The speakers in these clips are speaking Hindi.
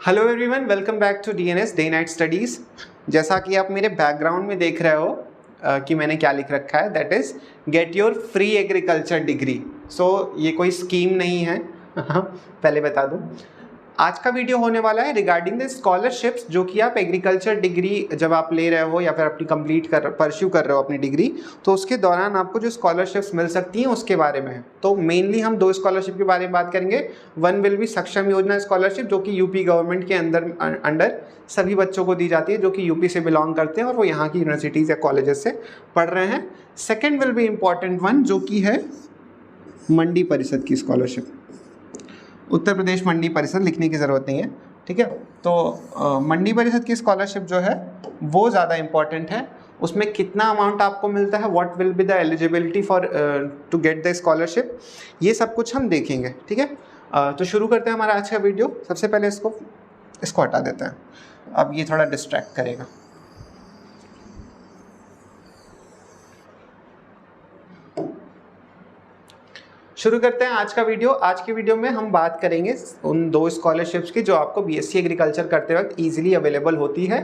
Hello everyone, welcome back to DNS day night studies. जैसा कि आप मेरे बैकग्राउंड में देख रहे हो कि मैंने क्या लिख रखा है, that is get your free agriculture degree. So ये कोई स्कीम नहीं है पहले बता दूं। आज का वीडियो होने वाला है रिगार्डिंग द स्कॉलरशिप्स, जो कि आप एग्रीकल्चर डिग्री जब आप ले रहे हो या फिर अपनी परस्यू कर रहे हो अपनी डिग्री, तो उसके दौरान आपको जो स्कॉलरशिप्स मिल सकती हैं उसके बारे में है। तो मेनली हम दो स्कॉलरशिप के बारे में बात करेंगे। वन विल बी सक्षम योजना स्कॉलरशिप, जो कि यूपी गवर्नमेंट के अंडर सभी बच्चों को दी जाती है जो कि यूपी से बिलोंग करते हैं और वो यहाँ की यूनिवर्सिटीज़ या कॉलेजेस से पढ़ रहे हैं। Second will be important one, जो कि है मंडी परिषद की स्कॉलरशिप। उत्तर प्रदेश मंडी परिषद लिखने की ज़रूरत नहीं है, ठीक है। तो मंडी परिषद की स्कॉलरशिप जो है वो ज़्यादा इम्पॉर्टेंट है। उसमें कितना अमाउंट आपको मिलता है, what will be the eligibility for to get the scholarship, ये सब कुछ हम देखेंगे, ठीक है। तो शुरू करते हैं हमारा आज का वीडियो। सबसे पहले इसको हटा देते हैं, अब ये थोड़ा डिस्ट्रैक्ट करेगा। शुरू करते हैं आज का वीडियो। आज के वीडियो में हम बात करेंगे उन दो स्कॉलरशिप्स की जो आपको बीएससी एग्रीकल्चर करते वक्त इजीली अवेलेबल होती है,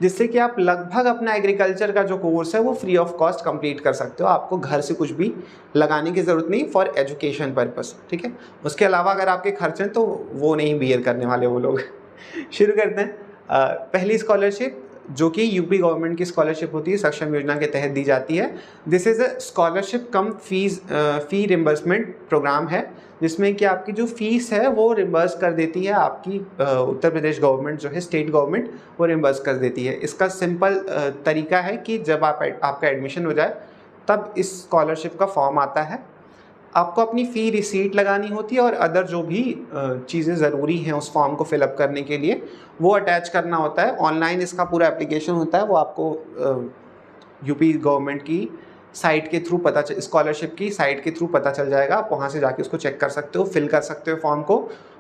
जिससे कि आप लगभग अपना एग्रीकल्चर का जो कोर्स है वो फ्री ऑफ कॉस्ट कंप्लीट कर सकते हो। आपको घर से कुछ भी लगाने की ज़रूरत नहीं, फॉर एजुकेशन पर्पस, ठीक है। उसके अलावा अगर आपके खर्च हैं तो वो नहीं बियर करने वाले वो लोग शुरू करते हैं। पहली स्कॉलरशिप जो कि यूपी गवर्नमेंट की स्कॉलरशिप होती है, सक्षम योजना के तहत दी जाती है। This is a scholarship cum fee reimbursement program है, जिसमें कि आपकी जो फीस है वो रिम्बर्स कर देती है आपकी उत्तर प्रदेश गवर्नमेंट जो है, स्टेट गवर्नमेंट वो रिम्बर्स कर देती है। इसका सिंपल तरीका है कि जब आपका एडमिशन हो जाए तब इस स्कॉलरशिप का फॉर्म आता है, आपको अपनी फ़ी रिसीट लगानी होती है और अदर जो भी चीज़ें ज़रूरी हैं उस फॉर्म को फिलअप करने के लिए वो अटैच करना होता है। ऑनलाइन इसका पूरा एप्लीकेशन होता है, वो आपको यूपी गवर्नमेंट की साइट के थ्रू स्कॉलरशिप की साइट के थ्रू पता चल जाएगा। आप वहाँ से जाके उसको चेक कर सकते हो, फिल कर सकते हो फॉर्म को।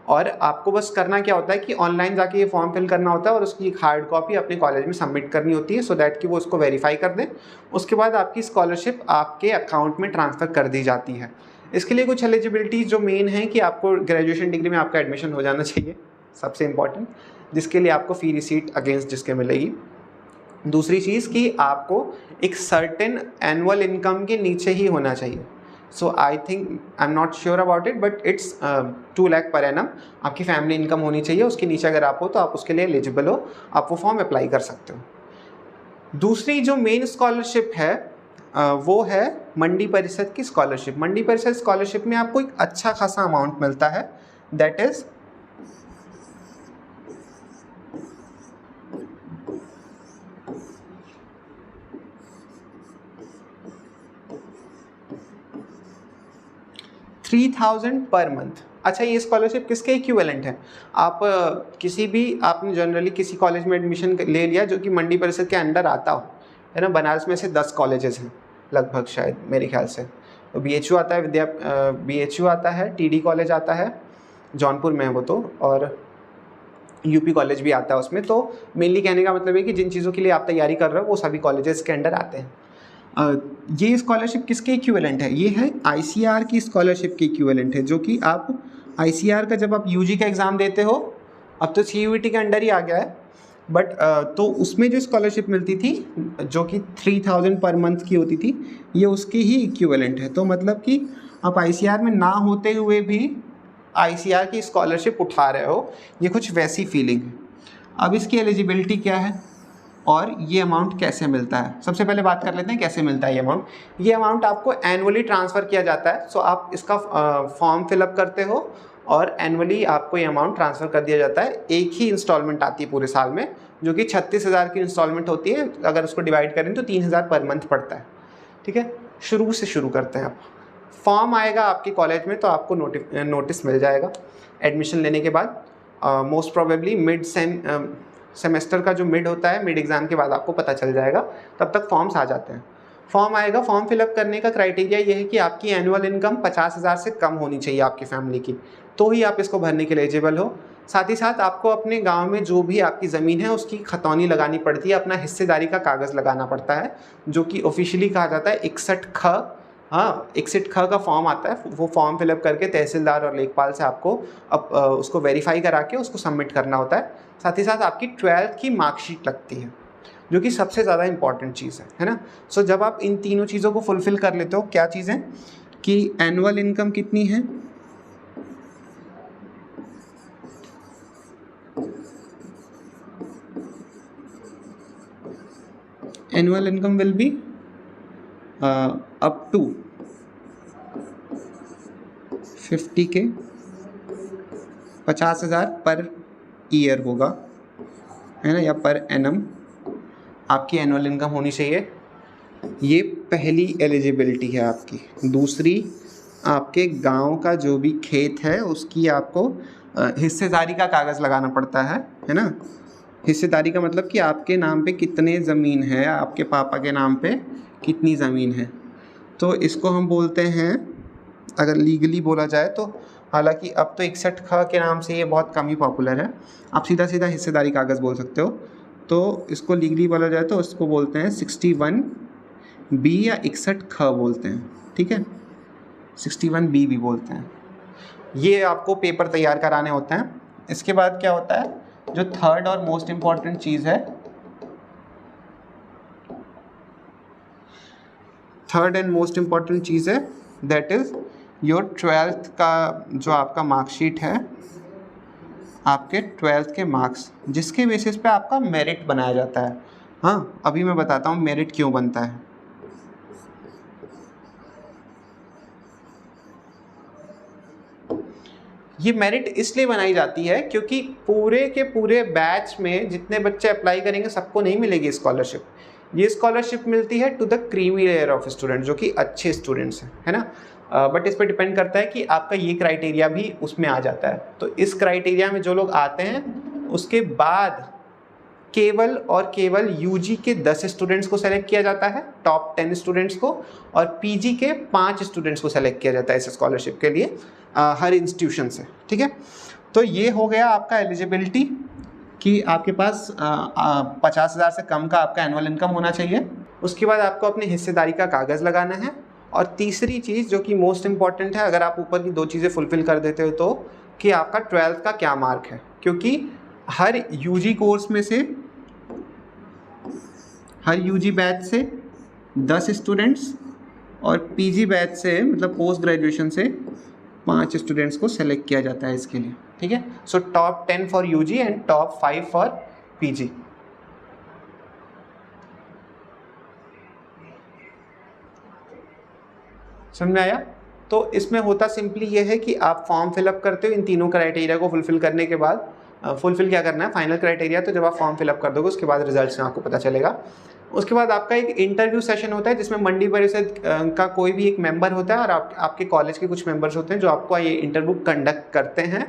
और आपको बस करना क्या होता है कि ऑनलाइन जाके ये फॉर्म फिल करना होता है और उसकी एक हार्ड कॉपी अपने कॉलेज में सबमिट करनी होती है, सो दैट कि वो उसको वेरीफाई कर दें। उसके बाद आपकी स्कॉलरशिप आपके अकाउंट में ट्रांसफ़र कर दी जाती है। इसके लिए कुछ एलिजिबिलिटी जो मेन है कि आपको ग्रेजुएशन डिग्री में आपका एडमिशन हो जाना चाहिए, सबसे इम्पॉर्टेंट, जिसके लिए आपको फ़ी रिसीट अगेंस्ट जिसके मिलेगी। दूसरी चीज़ कि आपको एक सर्टेन एनुअल इनकम के नीचे ही होना चाहिए। So I think, I am not sure about it, but it's 2 lakh per annum आपकी फैमिली इनकम होनी चाहिए। उसके नीचे अगर आप हो तो आप उसके लिए एलिजिबल हो, आप वो फॉर्म अप्लाई कर सकते हो। दूसरी जो मेन स्कॉलरशिप है वो है मंडी परिषद की स्कॉलरशिप। मंडी परिषद स्कॉलरशिप में आपको एक अच्छा खासा अमाउंट मिलता है, दैट इज़ 3000 पर मंथ। अच्छा, ये स्कॉलरशिप किसके इक्विवेलेंट है? आप आपने जनरली किसी कॉलेज में एडमिशन ले लिया जो कि मंडी परिषद के अंडर आता हो, है ना। बनारस में से 10 कॉलेजेस हैं लगभग, शायद मेरे ख्याल से। तो BHU आता है, BHU आता है, TD कॉलेज आता है, जौनपुर में है वो तो, और यूपी कॉलेज भी आता है उसमें। तो मेनली कहने का मतलब है कि जिन चीज़ों के लिए आप तैयारी कर रहे हो वो सभी कॉलेजेस के अंडर आते हैं। ये स्कॉलरशिप किसके इक्विवेलेंट है? ये है ICR की स्कॉलरशिप के इक्विवेलेंट है, जो कि आप ICR का जब आप UG का एग्ज़ाम देते हो, अब तो CUET के अंडर ही आ गया है, बट तो उसमें जो स्कॉलरशिप मिलती थी जो कि 3000 पर मंथ की होती थी, ये उसके ही इक्विवेलेंट है। तो मतलब कि आप ICR में ना होते हुए भी ICR की स्कॉलरशिप उठा रहे हो, ये कुछ वैसी फीलिंग है। अब इसकी एलिजिबिलिटी क्या है और ये अमाउंट कैसे मिलता है? सबसे पहले बात कर लेते हैं कैसे मिलता है ये अमाउंट। ये अमाउंट आपको एनुअली ट्रांसफ़र किया जाता है। सो आप इसका फॉर्म फिलअप करते हो और एनुअली आपको ये अमाउंट ट्रांसफ़र कर दिया जाता है। एक ही इंस्टॉलमेंट आती है पूरे साल में, जो कि 36,000 की इंस्टॉलमेंट होती है। अगर उसको डिवाइड करें तो 3,000 पर मंथ पड़ता है, ठीक है। शुरू से शुरू करते हैं। आप फॉर्म आएगा आपके कॉलेज में तो आपको नोटिस मिल जाएगा एडमिशन लेने के बाद। मोस्ट प्रोबेबली सेमेस्टर का जो मिड होता है, मिड एग्ज़ाम के बाद आपको पता चल जाएगा, तब तक फॉर्म्स आ जाते हैं। फॉर्म आएगा, फॉर्म फिलअप करने का क्राइटेरिया ये है कि आपकी एनुअल इनकम 50,000 से कम होनी चाहिए आपकी फैमिली की, तो ही आप इसको भरने के लिए एलिजिबल हो। साथ ही साथ आपको अपने गांव में जो भी आपकी ज़मीन है उसकी खतौनी लगानी पड़ती है, अपना हिस्सेदारी का कागज़ लगाना पड़ता है, जो कि ऑफिशियली कहा जाता है 61 ख हाँ, एक्सिट ख का फॉर्म आता है, वो फॉर्म फिलअप करके तहसीलदार और लेखपाल से आपको उसको वेरीफाई करा के उसको सबमिट करना होता है। साथ ही साथ आपकी 12th की मार्कशीट लगती है, जो कि सबसे ज़्यादा इंपॉर्टेंट चीज़ है ना। सो जब आप इन तीनों चीज़ों को फुलफ़िल कर लेते हो, क्या चीज़ें कि एनुअल इनकम कितनी है, annual income will be up to 50K, 50,000 per year होगा, है ना, या पर एनम आपकी एनुअल इनकम होनी चाहिए। ये पहली एलिजिबिलिटी है आपकी। दूसरी, आपके गांव का जो भी खेत है उसकी आपको हिस्सेदारी का कागज़ लगाना पड़ता है ना। हिस्सेदारी का मतलब कि आपके नाम पे कितने ज़मीन है, आपके पापा के नाम पे कितनी ज़मीन है, तो इसको हम बोलते हैं, अगर लीगली बोला जाए तो, हालांकि अब तो 61 ख के नाम से ये बहुत कम ही पॉपुलर है, आप सीधा सीधा हिस्सेदारी कागज़ बोल सकते हो। तो इसको लीगली बोला जाए तो इसको बोलते हैं 61B या 61 ख बोलते हैं, ठीक है, 61B भी बोलते हैं। ये आपको पेपर तैयार कराने होते हैं। इसके बाद क्या होता है, जो थर्ड और मोस्ट इम्पॉर्टेंट चीज़ है, थर्ड एंड मोस्ट इम्पॉर्टेंट चीज़ है, दैट इज़ योर 12th का जो आपका मार्कशीट है, आपके 12th के मार्क्स, जिसके बेसिस पे आपका मेरिट बनाया जाता है। हाँ, अभी मैं बताता हूँ मेरिट क्यों बनता है। ये मेरिट इसलिए बनाई जाती है क्योंकि पूरे के पूरे बैच में जितने बच्चे अप्लाई करेंगे सबको नहीं मिलेगी स्कॉलरशिप। ये स्कॉलरशिप मिलती है to the creamy layer of student, जो कि अच्छे स्टूडेंट्स हैं, है ना। बट इस पर डिपेंड करता है कि आपका ये क्राइटेरिया भी उसमें आ जाता है। तो इस क्राइटेरिया में जो लोग आते हैं उसके बाद केवल और केवल यूजी के 10 स्टूडेंट्स को सेलेक्ट किया जाता है, टॉप 10 स्टूडेंट्स को, और पीजी के 5 स्टूडेंट्स को सेलेक्ट किया जाता है इस स्कॉलरशिप के लिए हर इंस्टीट्यूशन से, ठीक है। तो ये हो गया आपका एलिजिबिलिटी कि आपके पास 50,000 से कम का आपका एनुअल इनकम होना चाहिए। उसके बाद आपको अपनी हिस्सेदारी का कागज़ लगाना है। और तीसरी चीज़ जो कि मोस्ट इम्पॉर्टेंट है, अगर आप ऊपर की 2 चीज़ें फुलफ़िल कर देते हो तो, कि आपका 12th का क्या मार्क है, क्योंकि हर यूजी कोर्स में से, हर यूजी बैच से 10 स्टूडेंट्स और पीजी बैच से, मतलब पोस्ट ग्रेजुएशन से 5 स्टूडेंट्स को सेलेक्ट किया जाता है इसके लिए, ठीक है। So top 10 for UG and top 5 for PG. समझ में आया? तो इसमें होता सिंपली ये है कि आप फॉर्म फिलअप करते हो इन तीनों क्राइटेरिया को फुलफिल करने के बाद। फुलफिल क्या करना है, फाइनल क्राइटेरिया, तो जब आप फॉर्म फिलअप कर दोगे उसके बाद रिजल्ट्स में आपको पता चलेगा। उसके बाद आपका एक इंटरव्यू सेशन होता है जिसमें मंडी परिषद का कोई भी एक मेंबर होता है और आपके कॉलेज के कुछ मेंबर्स होते हैं जो आपको ये इंटरव्यू कंडक्ट करते हैं।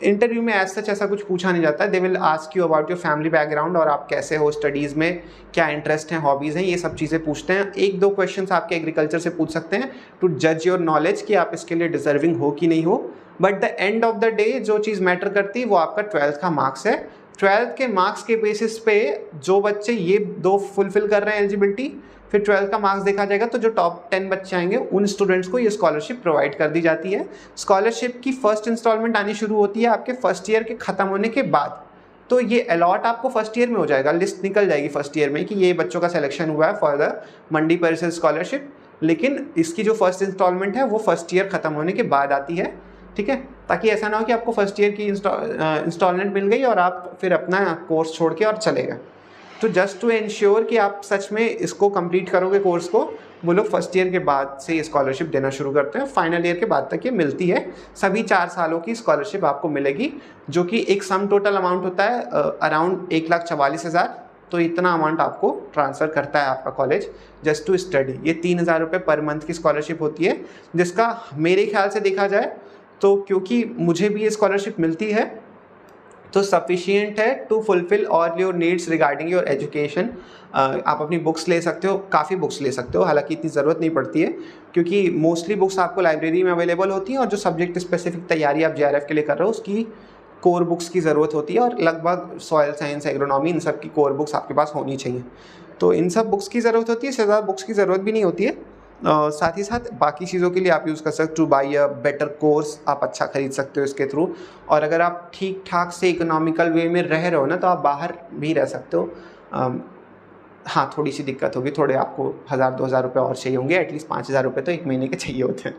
इंटरव्यू में एज सच ऐसा कुछ पूछा नहीं जाता है। They will ask you about your family background और आप कैसे हो, स्टडीज़ में क्या इंटरेस्ट हैं, हॉबीज़ हैं, ये सब चीज़ें पूछते हैं। 1-2 क्वेश्चंस आपके एग्रीकल्चर से पूछ सकते हैं टू जज योर नॉलेज कि आप इसके लिए डिजर्विंग हो कि नहीं हो। But the end of the day जो चीज़ मैटर करती है वो आपका 12th का मार्क्स है। 12th के मार्क्स के बेसिस पे जो बच्चे ये 2 फुलफिल कर रहे हैं एलिजिबिलिटी, फिर 12th का मार्क्स देखा जाएगा, तो जो टॉप 10 बच्चे आएंगे उन स्टूडेंट्स को ये स्कॉलरशिप प्रोवाइड कर दी जाती है। स्कॉलरशिप की फर्स्ट इंस्टॉलमेंट आनी शुरू होती है आपके फर्स्ट ईयर के ख़त्म होने के बाद। तो ये अलॉट आपको फर्स्ट ईयर में हो जाएगा, लिस्ट निकल जाएगी फर्स्ट ईयर में कि ये बच्चों का सिलेक्शन हुआ है फॉर द मंडी परिषद स्कॉलरशिप, लेकिन इसकी जो फर्स्ट इंस्टॉलमेंट है वो फर्स्ट ईयर ख़त्म होने के बाद आती है, ठीक है। ताकि ऐसा ना हो कि आपको फर्स्ट ईयर की इंस्टॉलमेंट मिल गई और आप फिर अपना कोर्स छोड़ के और चले गए। तो जस्ट टू इंश्योर कि आप सच में इसको कंप्लीट करोगे कोर्स को, वो लोग फर्स्ट ईयर के बाद से स्कॉलरशिप देना शुरू करते हैं। फाइनल ईयर के बाद तक ये मिलती है। सभी 4 सालों की स्कॉलरशिप आपको मिलेगी, जो कि एक सम टोटल अमाउंट होता है अराउंड 1,44,000। तो इतना अमाउंट आपको ट्रांसफ़र करता है आपका कॉलेज जस्ट टू स्टडी। ये 3,000 रुपये पर मंथ की स्कॉलरशिप होती है, जिसका मेरे ख्याल से देखा जाए तो, क्योंकि मुझे भी ये स्कॉलरशिप मिलती है, तो सफिशिएंट है to fulfil all your needs regarding your education. आप अपनी बुक्स ले सकते हो, काफ़ी बुक्स ले सकते हो, हालांकि इतनी ज़रूरत नहीं पड़ती है क्योंकि मोस्टली बुक्स आपको लाइब्रेरी में अवेलेबल होती हैं। और जो सब्जेक्ट स्पेसिफिक तैयारी आप JRF के लिए कर रहे हो उसकी कोर बुक्स की ज़रूरत होती है, और लगभग सॉइल साइंस, एग्रोनॉमी, इन सब की कोर बुक्स आपके पास होनी चाहिए। तो इन सब बुक्स की ज़रूरत होती है, इससे ज़्यादा बुक्स की ज़रूरत भी नहीं होती है। साथ ही साथ बाकी चीज़ों के लिए आप यूज़ कर सकते हो। Two by a better course आप अच्छा खरीद सकते हो इसके थ्रू। और अगर आप ठीक ठाक से इकोनॉमिकल वे में रह रहे हो ना, तो आप बाहर भी रह सकते हो। हाँ, थोड़ी सी दिक्कत होगी, थोड़े आपको 1000-2000 रुपये और चाहिए होंगे, एटलीस्ट 5000 रुपये तो 1 महीने के चाहिए होते हैं।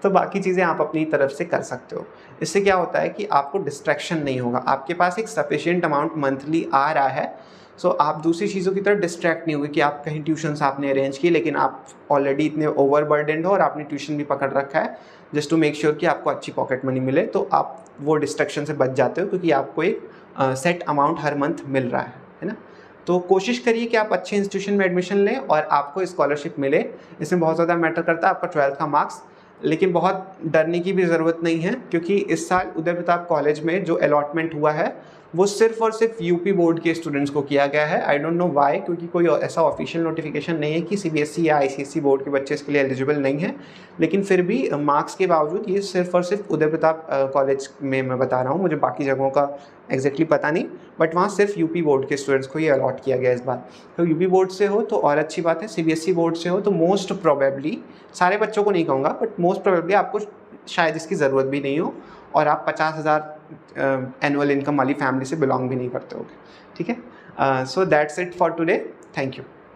तो बाकी चीज़ें आप अपनी तरफ से कर सकते हो। इससे क्या होता है कि आपको डिस्ट्रैक्शन नहीं होगा, आपके पास एक सफिशिएंट अमाउंट मंथली आ रहा है। सो आप दूसरी चीज़ों की तरफ डिस्ट्रैक्ट नहीं होगे कि आप कहीं ट्यूशन्स आपने अरेंज की, लेकिन आप ऑलरेडी इतने ओवरबर्डन्ड हो और आपने ट्यूशन भी पकड़ रखा है जस्ट टू मेक श्योर कि आपको अच्छी पॉकेट मनी मिले। तो आप वो डिस्ट्रैक्शन से बच जाते हो, क्योंकि आपको एक सेट अमाउंट हर मंथ मिल रहा है ना। तो कोशिश करिए कि आप अच्छे इंस्टीट्यूशन में एडमिशन लें और आपको स्कॉलरशिप मिले। इसमें बहुत ज़्यादा मैटर करता है आपका 12th का मार्क्स, लेकिन बहुत डरने की भी ज़रूरत नहीं है, क्योंकि इस साल उदय प्रताप कॉलेज में जो अलॉटमेंट हुआ है वो सिर्फ और सिर्फ यूपी बोर्ड के स्टूडेंट्स को किया गया है। आई डोंट नो व्हाई, क्योंकि कोई ऐसा ऑफिशियल नोटिफिकेशन नहीं है कि सीबीएसई या आईसीएसई बोर्ड के बच्चे इसके लिए एलिजिबल नहीं है। लेकिन फिर भी मार्क्स के बावजूद ये सिर्फ और सिर्फ उदय प्रताप कॉलेज में मैं बता रहा हूँ, मुझे बाकी जगहों का एग्जैक्टली पता नहीं, बट वहाँ सिर्फ यूपी बोर्ड के स्टूडेंट्स को ये अलॉट किया गया इस बार। तो यूपी बोर्ड से हो तो और अच्छी बात है, सीबीएसई बोर्ड से हो तो मोस्ट प्रोबेबली, सारे बच्चों को नहीं कहूँगा, बट मोस्ट प्रोबेबली आपको शायद इसकी ज़रूरत भी नहीं हो और आप 50,000 एनुअल इनकम वाली फैमिली से बिलोंग भी नहीं करते होगे। ठीक है, so that's it for today, thank you.